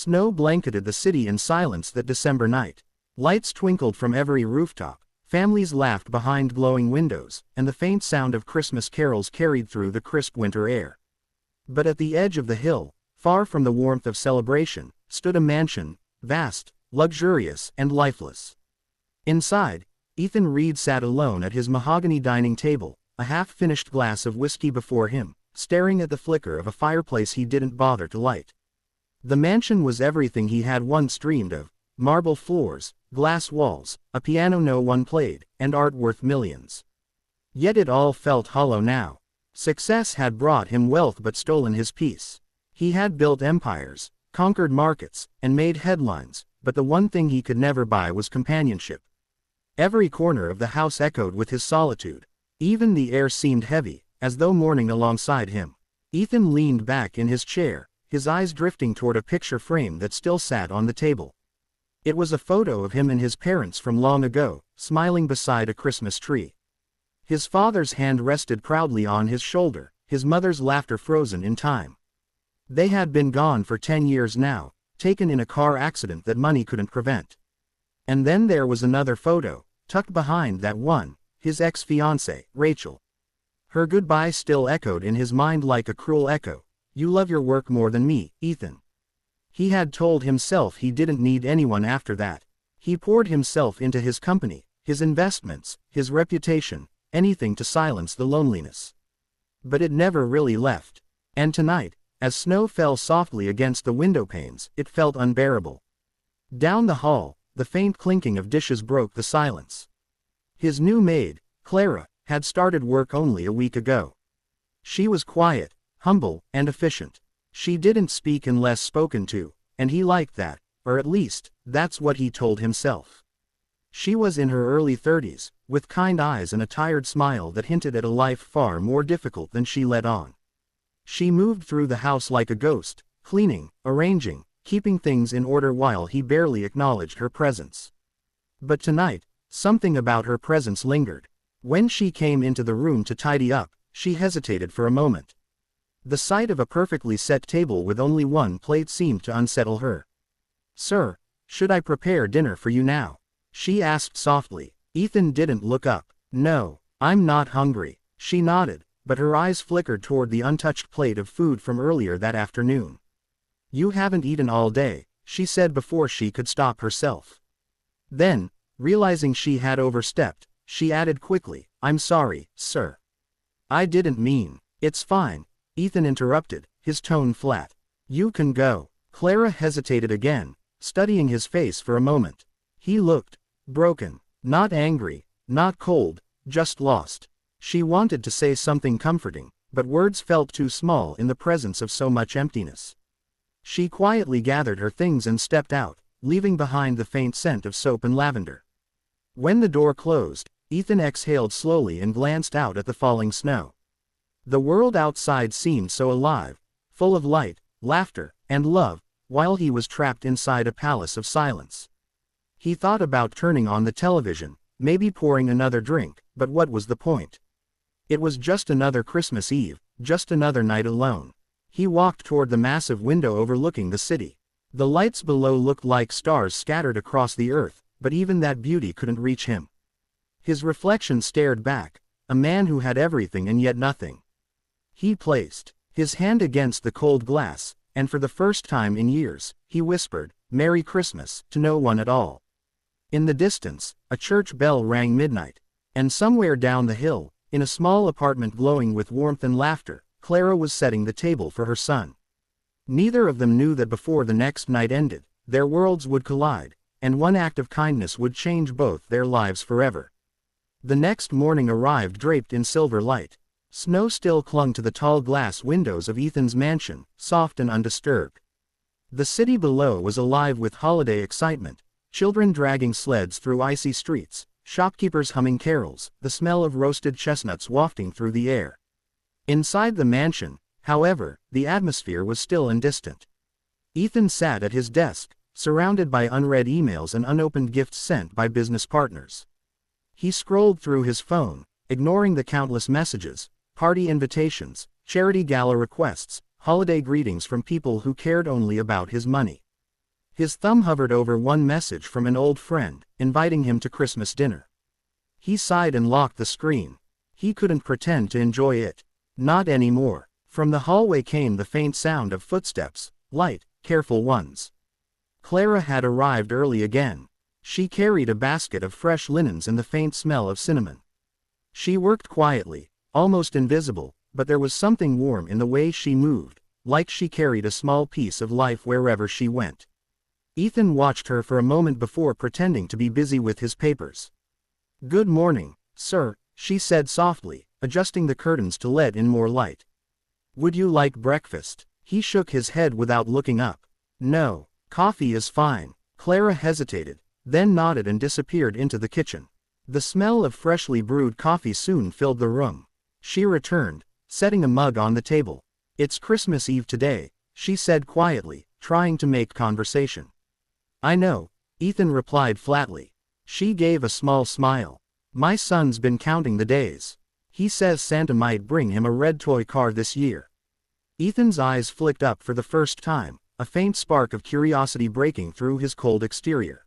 Snow blanketed the city in silence that December night. Lights twinkled from every rooftop, families laughed behind glowing windows, and the faint sound of Christmas carols carried through the crisp winter air. But at the edge of the hill, far from the warmth of celebration, stood a mansion, vast, luxurious, and lifeless. Inside, Ethan Reed sat alone at his mahogany dining table, a half-finished glass of whiskey before him, staring at the flicker of a fireplace he didn't bother to light. The mansion was everything he had once dreamed of: marble floors, glass walls, a piano no one played, and art worth millions. Yet it all felt hollow now. Success had brought him wealth but stolen his peace. He had built empires, conquered markets, and made headlines, but the one thing he could never buy was companionship. Every corner of the house echoed with his solitude. Even the air seemed heavy, as though mourning alongside him. Ethan leaned back in his chair, his eyes drifting toward a picture frame that still sat on the table. It was a photo of him and his parents from long ago, smiling beside a Christmas tree. His father's hand rested proudly on his shoulder, his mother's laughter frozen in time. They had been gone for 10 years now, taken in a car accident that money couldn't prevent. And then there was another photo, tucked behind that one, his ex-fiancée, Rachel. Her goodbye still echoed in his mind like a cruel echo. "You love your work more than me, Ethan." He had told himself he didn't need anyone after that. He poured himself into his company, his investments, his reputation, anything to silence the loneliness. But it never really left. And tonight, as snow fell softly against the window panes, it felt unbearable. Down the hall, the faint clinking of dishes broke the silence. His new maid, Clara, had started work only a week ago. She was quiet, humble, and efficient. She didn't speak unless spoken to, and he liked that, or at least, that's what he told himself. She was in her early 30s, with kind eyes and a tired smile that hinted at a life far more difficult than she let on. She moved through the house like a ghost, cleaning, arranging, keeping things in order while he barely acknowledged her presence. But tonight, something about her presence lingered. When she came into the room to tidy up, she hesitated for a moment. The sight of a perfectly set table with only one plate seemed to unsettle her. "Sir, should I prepare dinner for you now?" she asked softly. Ethan didn't look up. "No, I'm not hungry." She nodded, but her eyes flickered toward the untouched plate of food from earlier that afternoon. "You haven't eaten all day," she said before she could stop herself. Then, realizing she had overstepped, she added quickly, "I'm sorry, sir. I didn't mean." "It's fine," Ethan interrupted, his tone flat. "You can go." Clara hesitated again, studying his face for a moment. He looked broken, not angry, not cold, just lost. She wanted to say something comforting, but words felt too small in the presence of so much emptiness. She quietly gathered her things and stepped out, leaving behind the faint scent of soap and lavender. When the door closed, Ethan exhaled slowly and glanced out at the falling snow. The world outside seemed so alive, full of light, laughter, and love, while he was trapped inside a palace of silence. He thought about turning on the television, maybe pouring another drink, but what was the point? It was just another Christmas Eve, just another night alone. He walked toward the massive window overlooking the city. The lights below looked like stars scattered across the earth, but even that beauty couldn't reach him. His reflection stared back, a man who had everything and yet nothing. He placed his hand against the cold glass, and for the first time in years, he whispered, "Merry Christmas," to no one at all. In the distance, a church bell rang midnight, and somewhere down the hill, in a small apartment glowing with warmth and laughter, Clara was setting the table for her son. Neither of them knew that before the next night ended, their worlds would collide, and one act of kindness would change both their lives forever. The next morning arrived draped in silver light. Snow still clung to the tall glass windows of Ethan's mansion, soft and undisturbed. The city below was alive with holiday excitement, children dragging sleds through icy streets, shopkeepers humming carols, the smell of roasted chestnuts wafting through the air. Inside the mansion, however, the atmosphere was still and distant. Ethan sat at his desk, surrounded by unread emails and unopened gifts sent by business partners. He scrolled through his phone, ignoring the countless messages, party invitations, charity gala requests, holiday greetings from people who cared only about his money. His thumb hovered over one message from an old friend, inviting him to Christmas dinner. He sighed and locked the screen. He couldn't pretend to enjoy it. Not anymore. From the hallway came the faint sound of footsteps, light, careful ones. Clara had arrived early again. She carried a basket of fresh linens and the faint smell of cinnamon. She worked quietly, almost invisible, but there was something warm in the way she moved, like she carried a small piece of life wherever she went. Ethan watched her for a moment before pretending to be busy with his papers. "Good morning, sir," she said softly, adjusting the curtains to let in more light. "Would you like breakfast?" He shook his head without looking up. "No, coffee is fine." Clara hesitated, then nodded and disappeared into the kitchen. The smell of freshly brewed coffee soon filled the room. She returned, setting a mug on the table. "It's Christmas Eve today," she said quietly, trying to make conversation. "I know," Ethan replied flatly. She gave a small smile. "My son's been counting the days. He says Santa might bring him a red toy car this year." Ethan's eyes flicked up for the first time, a faint spark of curiosity breaking through his cold exterior.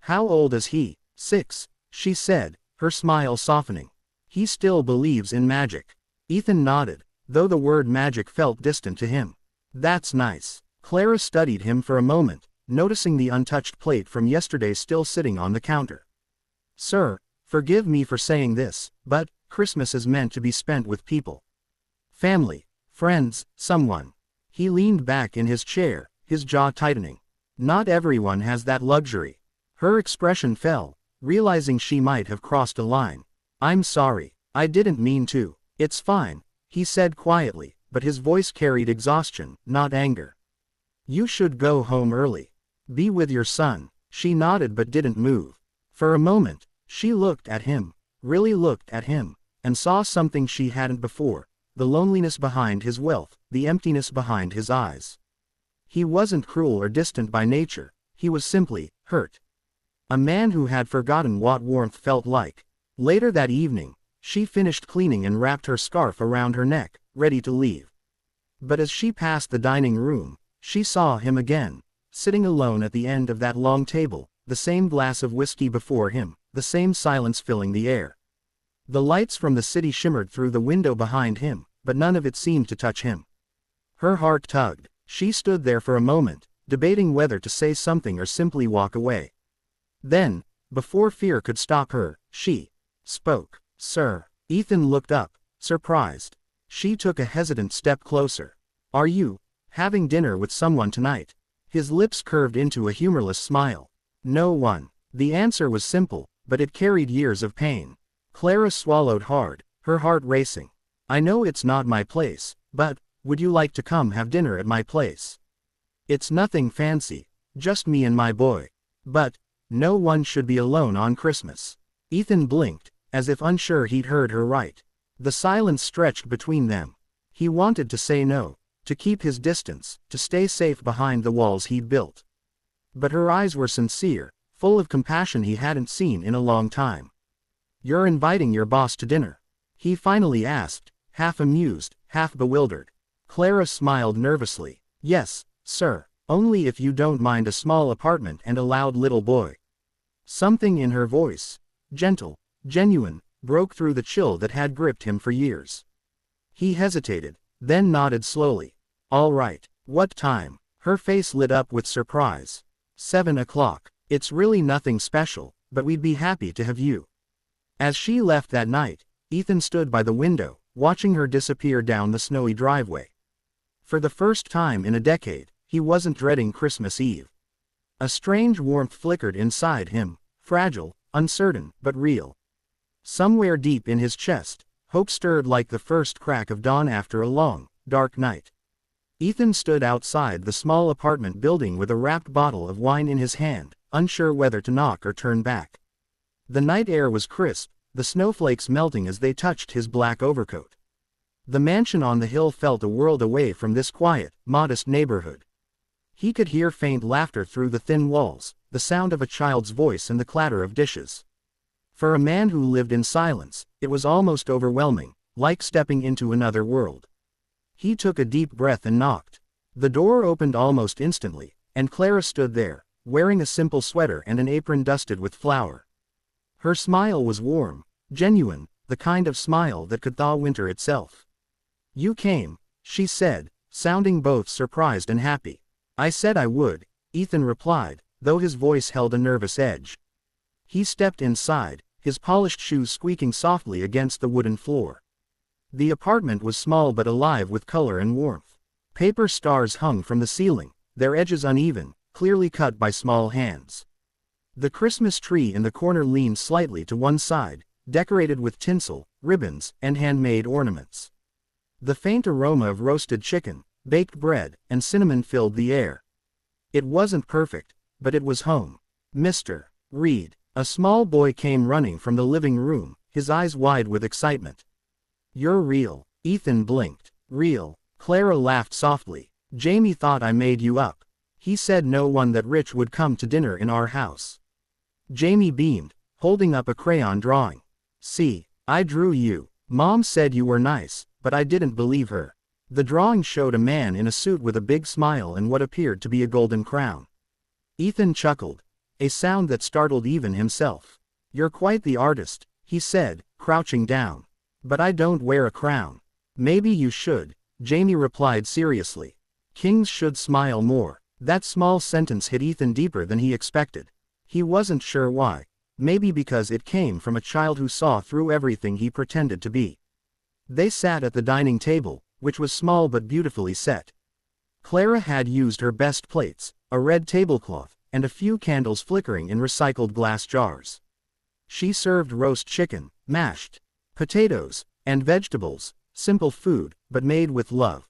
"How old is he?" "6, she said, her smile softening. "He still believes in magic." Ethan nodded, though the word magic felt distant to him. "That's nice." Clara studied him for a moment, noticing the untouched plate from yesterday still sitting on the counter. "Sir, forgive me for saying this, but Christmas is meant to be spent with people. Family, friends, someone." He leaned back in his chair, his jaw tightening. "Not everyone has that luxury." Her expression fell, realizing she might have crossed a line. "I'm sorry, I didn't mean to." "It's fine," he said quietly, but his voice carried exhaustion, not anger. "You should go home early. Be with your son." She nodded but didn't move. For a moment, she looked at him, really looked at him, and saw something she hadn't before, the loneliness behind his wealth, the emptiness behind his eyes. He wasn't cruel or distant by nature, he was simply hurt. A man who had forgotten what warmth felt like. Later that evening, she finished cleaning and wrapped her scarf around her neck, ready to leave. But as she passed the dining room, she saw him again, sitting alone at the end of that long table, the same glass of whiskey before him, the same silence filling the air. The lights from the city shimmered through the window behind him, but none of it seemed to touch him. Her heart tugged. She stood there for a moment, debating whether to say something or simply walk away. Then, before fear could stop her, she spoke. "Sir." Ethan looked up, surprised. She took a hesitant step closer. "Are you having dinner with someone tonight?" His lips curved into a humorless smile. "No one." The answer was simple, but it carried years of pain. Clara swallowed hard, her heart racing. "I know it's not my place, but would you like to come have dinner at my place? It's nothing fancy, just me and my boy. But no one should be alone on Christmas." Ethan blinked, as if unsure he'd heard her right. The silence stretched between them. He wanted to say no, to keep his distance, to stay safe behind the walls he'd built. But her eyes were sincere, full of compassion he hadn't seen in a long time. "You're inviting your boss to dinner?" he finally asked, half amused, half bewildered. Clara smiled nervously. "Yes, sir, only if you don't mind a small apartment and a loud little boy." Something in her voice, gentle, genuine, broke through the chill that had gripped him for years. He hesitated, then nodded slowly. "All right. What time?" Her face lit up with surprise. 7 o'clock. "It's really nothing special, but we'd be happy to have you." As she left that night, Ethan stood by the window, watching her disappear down the snowy driveway. For the first time in a decade, he wasn't dreading Christmas Eve. A strange warmth flickered inside him, fragile, uncertain, but real. Somewhere deep in his chest, hope stirred like the first crack of dawn after a long, dark night. Ethan stood outside the small apartment building with a wrapped bottle of wine in his hand, unsure whether to knock or turn back. The night air was crisp, the snowflakes melting as they touched his black overcoat. The mansion on the hill felt a world away from this quiet, modest neighborhood. He could hear faint laughter through the thin walls, the sound of a child's voice and the clatter of dishes. For a man who lived in silence, it was almost overwhelming, like stepping into another world. He took a deep breath and knocked. The door opened almost instantly, and Clara stood there, wearing a simple sweater and an apron dusted with flour. Her smile was warm, genuine, the kind of smile that could thaw winter itself. "You came," she said, sounding both surprised and happy. "I said I would," Ethan replied, though his voice held a nervous edge. He stepped inside, his polished shoes squeaking softly against the wooden floor. The apartment was small but alive with color and warmth. Paper stars hung from the ceiling, their edges uneven, clearly cut by small hands. The Christmas tree in the corner leaned slightly to one side, decorated with tinsel, ribbons, and handmade ornaments. The faint aroma of roasted chicken, baked bread, and cinnamon filled the air. It wasn't perfect, but it was home. "Mr. Reed," a small boy came running from the living room, his eyes wide with excitement. "You're real." Ethan blinked. "Real." Clara laughed softly. "Jamie thought I made you up. He said no one that rich would come to dinner in our house." Jamie beamed, holding up a crayon drawing. "See, I drew you. Mom said you were nice, but I didn't believe her." The drawing showed a man in a suit with a big smile and what appeared to be a golden crown. Ethan chuckled, a sound that startled even himself. "You're quite the artist," he said, crouching down. "But I don't wear a crown." "Maybe you should," Jamie replied seriously. "Kings should smile more." That small sentence hit Ethan deeper than he expected. He wasn't sure why. Maybe because it came from a child who saw through everything he pretended to be. They sat at the dining table, which was small but beautifully set. Clara had used her best plates, a red tablecloth, and a few candles flickering in recycled glass jars. She served roast chicken, mashed potatoes, and vegetables, simple food, but made with love.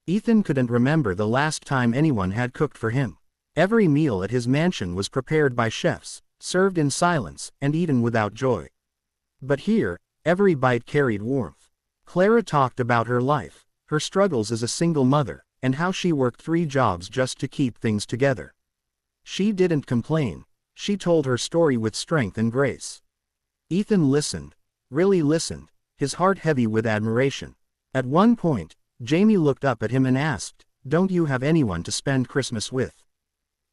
Ethan couldn't remember the last time anyone had cooked for him. Every meal at his mansion was prepared by chefs, served in silence, and eaten without joy. But here, every bite carried warmth. Clara talked about her life, her struggles as a single mother, and how she worked 3 jobs just to keep things together. She didn't complain. She told her story with strength and grace. Ethan listened, really listened, his heart heavy with admiration. At one point, Jamie looked up at him and asked, "Don't you have anyone to spend Christmas with?"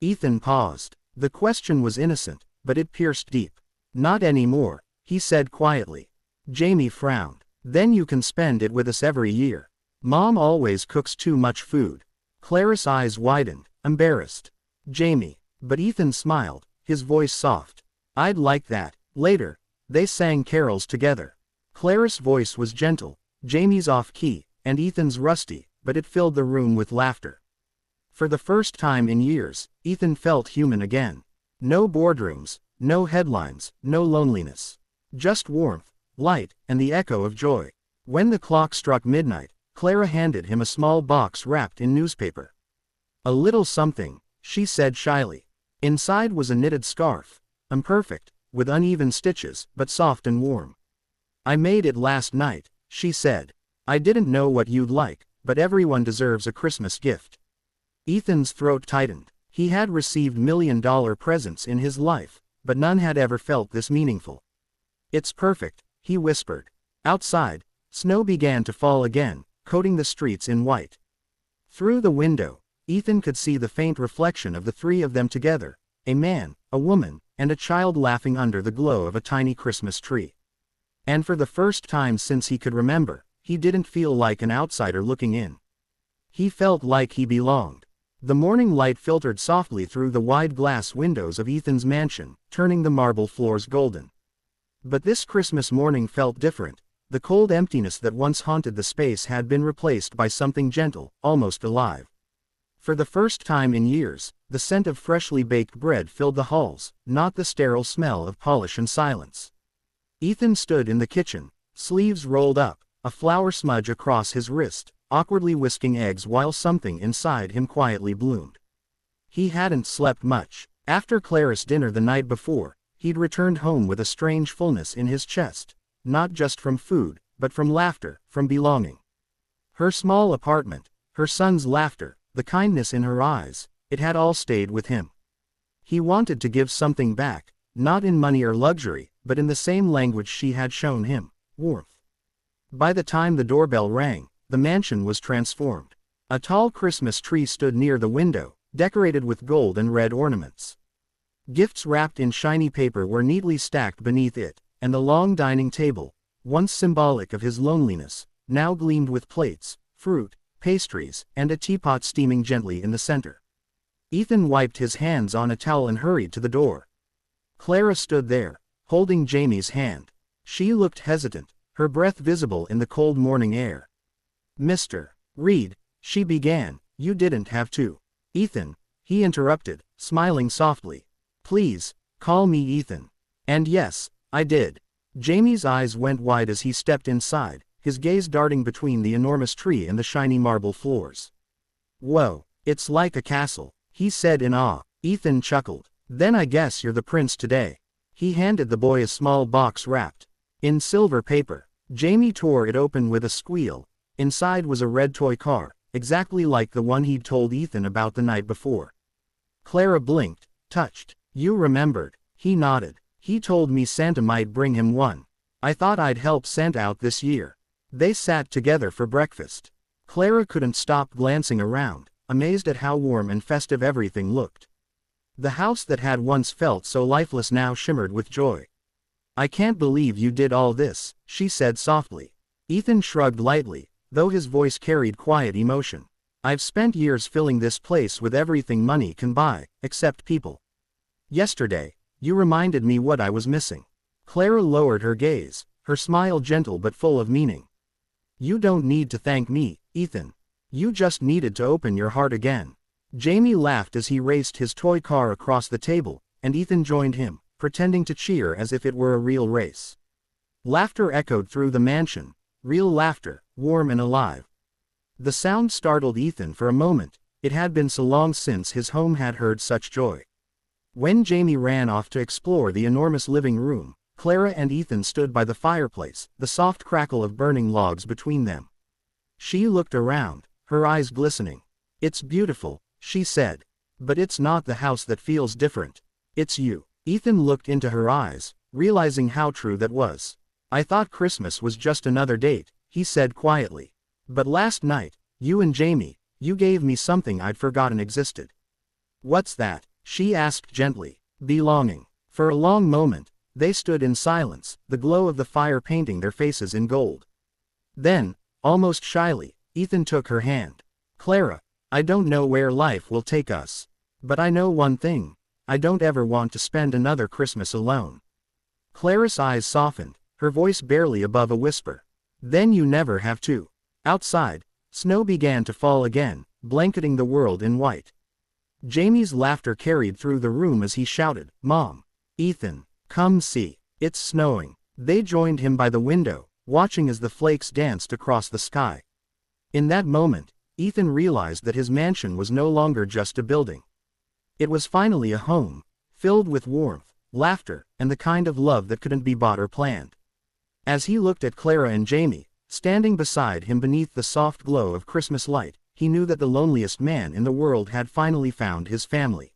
Ethan paused. The question was innocent, but it pierced deep. "Not anymore," he said quietly. Jamie frowned. "Then you can spend it with us every year. Mom always cooks too much food." Clara's eyes widened, embarrassed. "Jamie." But Ethan smiled, his voice soft. "I'd like that." Later, they sang carols together. Clara's voice was gentle, Jamie's off-key, and Ethan's rusty, but it filled the room with laughter. For the first time in years, Ethan felt human again. No boardrooms, no headlines, no loneliness. Just warmth, light, and the echo of joy. When the clock struck midnight, Clara handed him a small box wrapped in newspaper. "A little something," she said shyly. Inside was a knitted scarf, imperfect, with uneven stitches, but soft and warm. "I made it last night," she said. "I didn't know what you'd like, but everyone deserves a Christmas gift." Ethan's throat tightened. He had received $1,000,000 presents in his life, but none had ever felt this meaningful. "It's perfect," he whispered. Outside, snow began to fall again, coating the streets in white. Through the window, Ethan could see the faint reflection of the 3 of them together, a man, a woman, and a child laughing under the glow of a tiny Christmas tree. And for the first time since he could remember, he didn't feel like an outsider looking in. He felt like he belonged. The morning light filtered softly through the wide glass windows of Ethan's mansion, turning the marble floors golden. But this Christmas morning felt different. The cold emptiness that once haunted the space had been replaced by something gentle, almost alive. For the first time in years, the scent of freshly baked bread filled the halls, not the sterile smell of polish and silence. Ethan stood in the kitchen, sleeves rolled up, a flour smudge across his wrist, awkwardly whisking eggs while something inside him quietly bloomed. He hadn't slept much. After Clara's dinner the night before, he'd returned home with a strange fullness in his chest, not just from food, but from laughter, from belonging. Her small apartment, her son's laughter, the kindness in her eyes, it had all stayed with him. He wanted to give something back, not in money or luxury, but in the same language she had shown him, warmth. By the time the doorbell rang, the mansion was transformed. A tall Christmas tree stood near the window, decorated with gold and red ornaments. Gifts wrapped in shiny paper were neatly stacked beneath it, and the long dining table, once symbolic of his loneliness, now gleamed with plates, fruit, pastries, and a teapot steaming gently in the center. Ethan wiped his hands on a towel and hurried to the door. Clara stood there, holding Jamie's hand. She looked hesitant, her breath visible in the cold morning air. "Mr. Reed," she began, "you didn't have to." "Ethan," he interrupted, smiling softly. "Please, call me Ethan." "And yes, I did." Jamie's eyes went wide as he stepped inside, his gaze darting between the enormous tree and the shiny marble floors. "Whoa, it's like a castle," he said in awe. Ethan chuckled. "Then I guess you're the prince today." He handed the boy a small box wrapped in silver paper. Jamie tore it open with a squeal. Inside was a red toy car, exactly like the one he'd told Ethan about the night before. Clara blinked, touched. "You remembered." He nodded. "He told me Santa might bring him one. I thought I'd help Santa out this year." They sat together for breakfast. Clara couldn't stop glancing around, amazed at how warm and festive everything looked. The house that had once felt so lifeless now shimmered with joy. "I can't believe you did all this," she said softly. Ethan shrugged lightly, though his voice carried quiet emotion. "I've spent years filling this place with everything money can buy, except people. Yesterday, you reminded me what I was missing." Clara lowered her gaze, her smile gentle but full of meaning. "You don't need to thank me, Ethan. You just needed to open your heart again." Jamie laughed as he raced his toy car across the table, and Ethan joined him, pretending to cheer as if it were a real race. Laughter echoed through the mansion, real laughter, warm and alive. The sound startled Ethan for a moment. It had been so long since his home had heard such joy. When Jamie ran off to explore the enormous living room, Clara and Ethan stood by the fireplace, the soft crackle of burning logs between them. She looked around, her eyes glistening. "It's beautiful," she said. "But it's not the house that feels different. It's you." Ethan looked into her eyes, realizing how true that was. "I thought Christmas was just another date," he said quietly. "But last night, you and Jamie, you gave me something I'd forgotten existed." "What's that?" she asked gently. "Belonging." For a long moment, they stood in silence, the glow of the fire painting their faces in gold. Then, almost shyly, Ethan took her hand. "Clara, I don't know where life will take us. But I know one thing. I don't ever want to spend another Christmas alone." Clara's eyes softened, her voice barely above a whisper. "Then you never have to." Outside, snow began to fall again, blanketing the world in white. Jamie's laughter carried through the room as he shouted, "Mom! Ethan, come see, it's snowing." They joined him by the window, watching as the flakes danced across the sky. In that moment, Ethan realized that his mansion was no longer just a building. It was finally a home, filled with warmth, laughter, and the kind of love that couldn't be bought or planned. As he looked at Clara and Jamie, standing beside him beneath the soft glow of Christmas light, he knew that the loneliest man in the world had finally found his family.